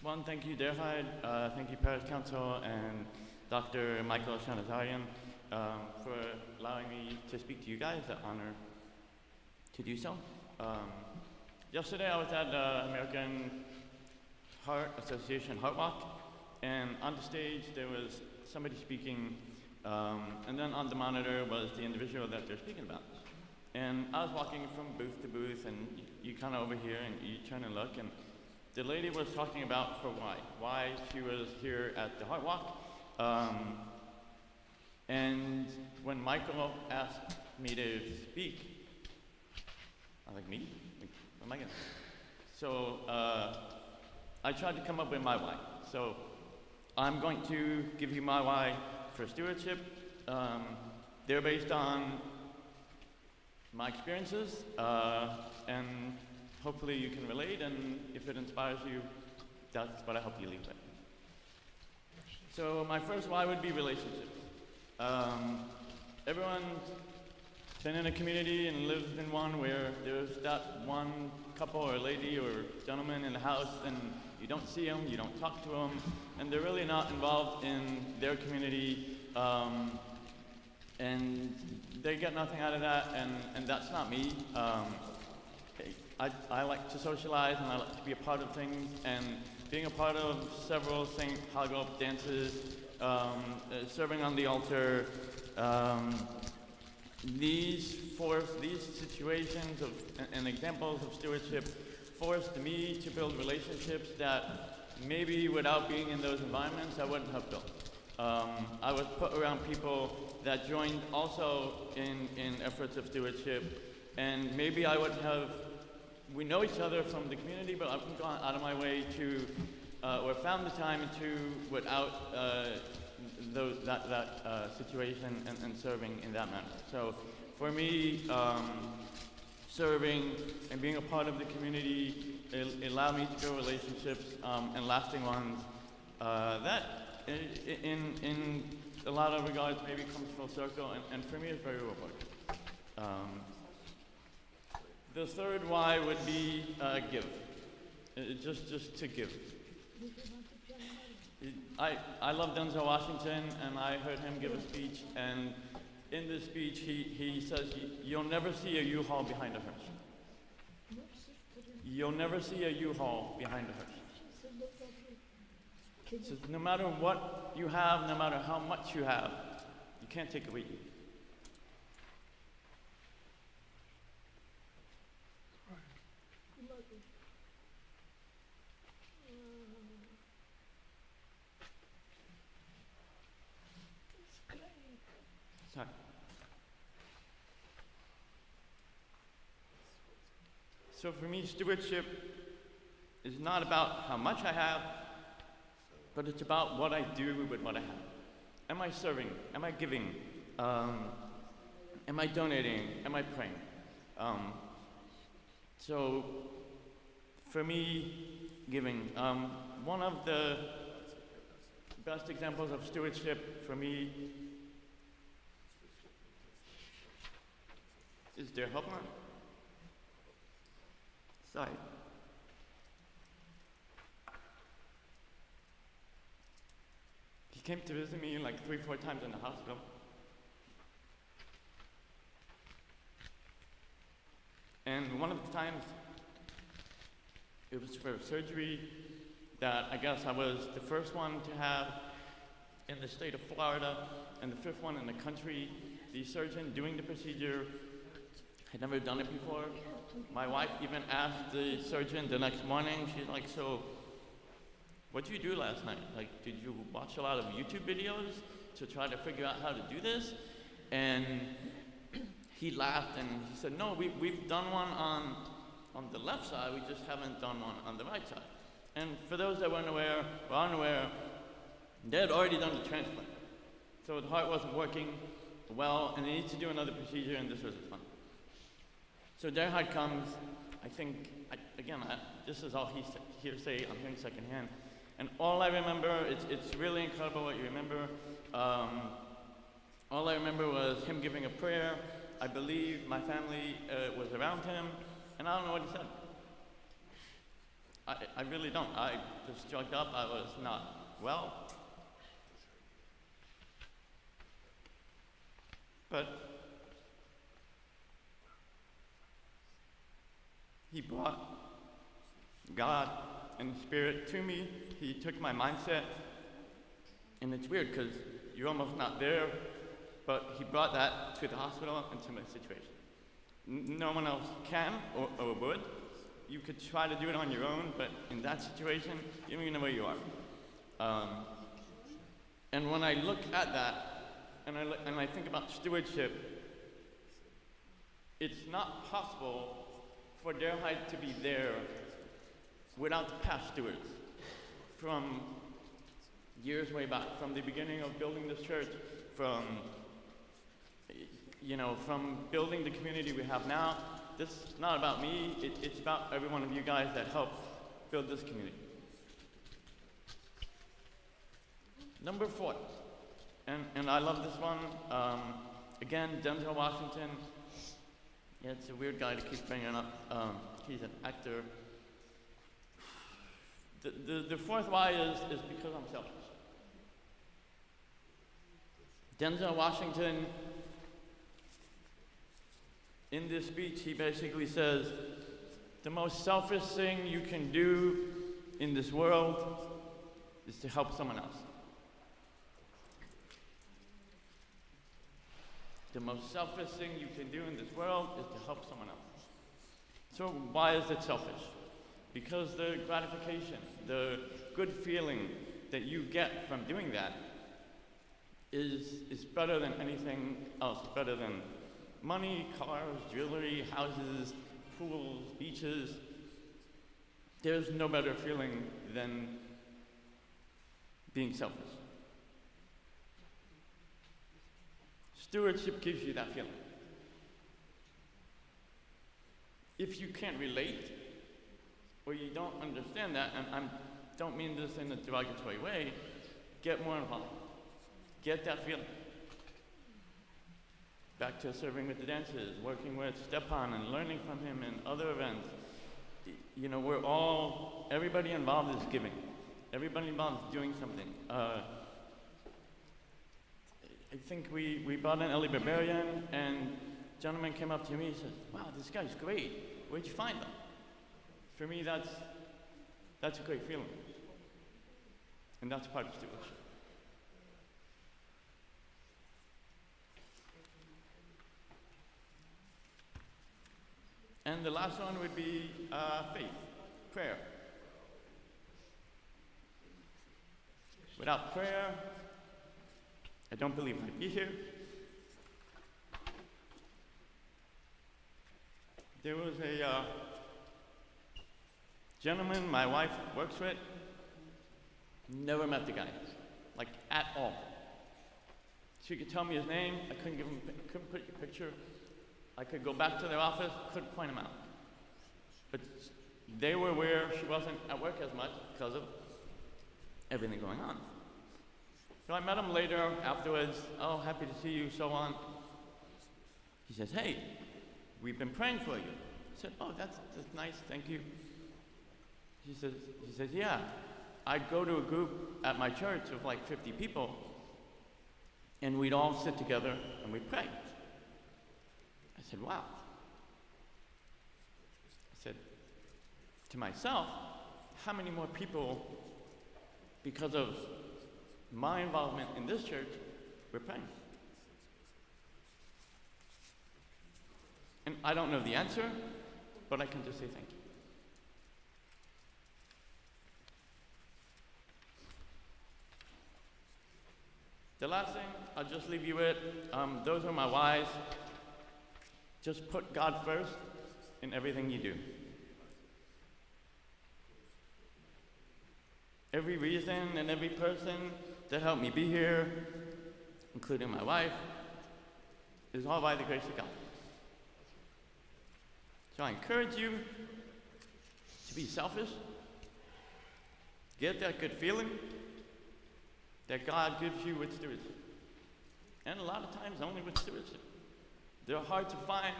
One, thank you, Derhide. Thank you, Paris Council, and Dr. Michael Shanazarian for allowing me to speak to you guys. It's an honor to do so. Yesterday, I was at the American Heart Association Heart Walk, and on the stage there was somebody speaking, and then on the monitor was the individual that they're speaking about. And I was walking from booth to booth, and you kind of over here, and you turn and look, and the lady was talking about her why she was here at the Heart Walk. And when Michael asked me to speak, I was like, me? What am I gonna? So I tried to come up with my why. So I'm going to give you my why for stewardship. They're based on my experiences, and hopefully you can relate, and if it inspires you, that's what I hope you leave with. So my first why would be relationships. Everyone's been in a community and lives in one where there's that one couple or lady or gentleman in the house, and you don't see them, you don't talk to them, and they're really not involved in their community, and they get nothing out of that, and that's not me. I like to socialize, and I like to be a part of things, and being a part of several St. Hagop dances, serving on the altar, these situations and examples of stewardship forced me to build relationships that maybe without being in those environments I wouldn't have built. I was put around people that joined also in efforts of stewardship, and maybe I wouldn't have. We know each other from the community, but I've gone out of my way to, or found the time to, without that situation and serving in that manner. So for me, serving and being a part of the community, it allowed me to build relationships and lasting ones that in a lot of regards maybe comes full circle, and for me it's very rewarding. The third why would be give. Just to give. I love Denzel Washington, and I heard him give a speech, and in this speech he says, you'll never see a U-Haul behind a hearse. You'll never see a U-Haul behind a hearse. He says, no matter what you have, no matter how much you have, you can't take it with you. Sorry. So for me, stewardship is not about how much I have, but it's about what I do with what I have. Am I serving? Am I giving? Am I donating? Am I praying? So for me, giving. One of the best examples of stewardship for me is der Hauptmann. Sorry. He came to visit me like 3-4 times in the hospital. And one of the times, it was for surgery that I guess I was the first one to have in the state of Florida, and the fifth one in the country. The surgeon doing the procedure had never done it before. My wife even asked the surgeon the next morning, she's like, so what did you do last night? Like, did you watch a lot of YouTube videos to try to figure out how to do this? And he laughed and he said, no, we've done one on the left side, we just haven't done one on the right side. And for those that weren't aware or unaware, they had already done the transplant. So the heart wasn't working well, and they needed to do another procedure, and this was fun. So their heart comes, I think, this is all hearsay, I'm hearing secondhand. And all I remember, it's really incredible what you remember. All I remember was him giving a prayer. I believe my family was around him, and I don't know what he said. I really don't. I was drugged up. I was not well. But he brought God and the Spirit to me. He took my mindset. And it's weird because you're almost not there, but he brought that to the hospital and to my situation. No one else can or would. You could try to do it on your own, but in that situation, you don't even know where you are. And when I look at that, and I think about stewardship, it's not possible for their height to be there without the past stewards. From years way back, from the beginning of building this church, from building the community we have now. This is not about me, it's about every one of you guys that helped build this community. Number 4, and I love this one. Again, Denzel Washington. Yeah, it's a weird guy to keep bringing up. He's an actor. The 4th why is because I'm selfish. Denzel Washington, in this speech, he basically says, the most selfish thing you can do in this world is to help someone else. The most selfish thing you can do in this world is to help someone else. So why is it selfish? Because the gratification, the good feeling that you get from doing that is better than anything else, better than money, cars, jewelry, houses, pools, beaches. There's no better feeling than being selfish. Stewardship gives you that feeling. If you can't relate, or you don't understand that, and I don't mean this in a derogatory way, get more involved. Get that feeling. Back to serving with the dancers, working with Stepan and learning from him in other events. You know, everybody involved is giving. Everybody involved is doing something. I think we brought in Ellie Barbarian, and a gentleman came up to me and said, wow, this guy's great. Where'd you find him? For me, that's a great feeling. And that's part of stewardship. And the last one would be faith, prayer. Without prayer, I don't believe I'd be here. There was a gentleman my wife works with, never met the guy, like at all. She could tell me his name, I couldn't put a picture. I could go back to their office, couldn't point him out. But they were aware she wasn't at work as much because of everything going on. So I met him later, afterwards, oh, happy to see you, so on. He says, hey, we've been praying for you. I said, oh, that's nice, thank you. He says, yeah, I go to a group at my church of like 50 people, and we'd all sit together and we'd pray. I said, wow. I said to myself, how many more people, because of my involvement in this church, were praying? And I don't know the answer, but I can just say thank you. The last thing I'll just leave you with, those are my whys. Just put God first in everything you do. Every reason and every person that helped me be here, including my wife, is all by the grace of God. So I encourage you to be selfish, get that good feeling that God gives you with stewardship. And a lot of times only with stewardship. They're hard to find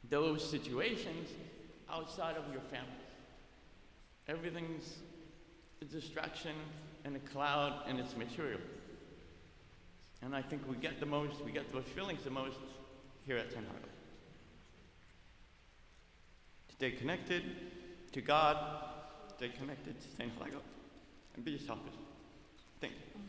those situations outside of your family. everything's a distraction and a cloud and it's material. And I think we get those feelings the most here at St. Hagop. Stay connected to God, stay connected to St. Hagop, and be selfish. Thank you.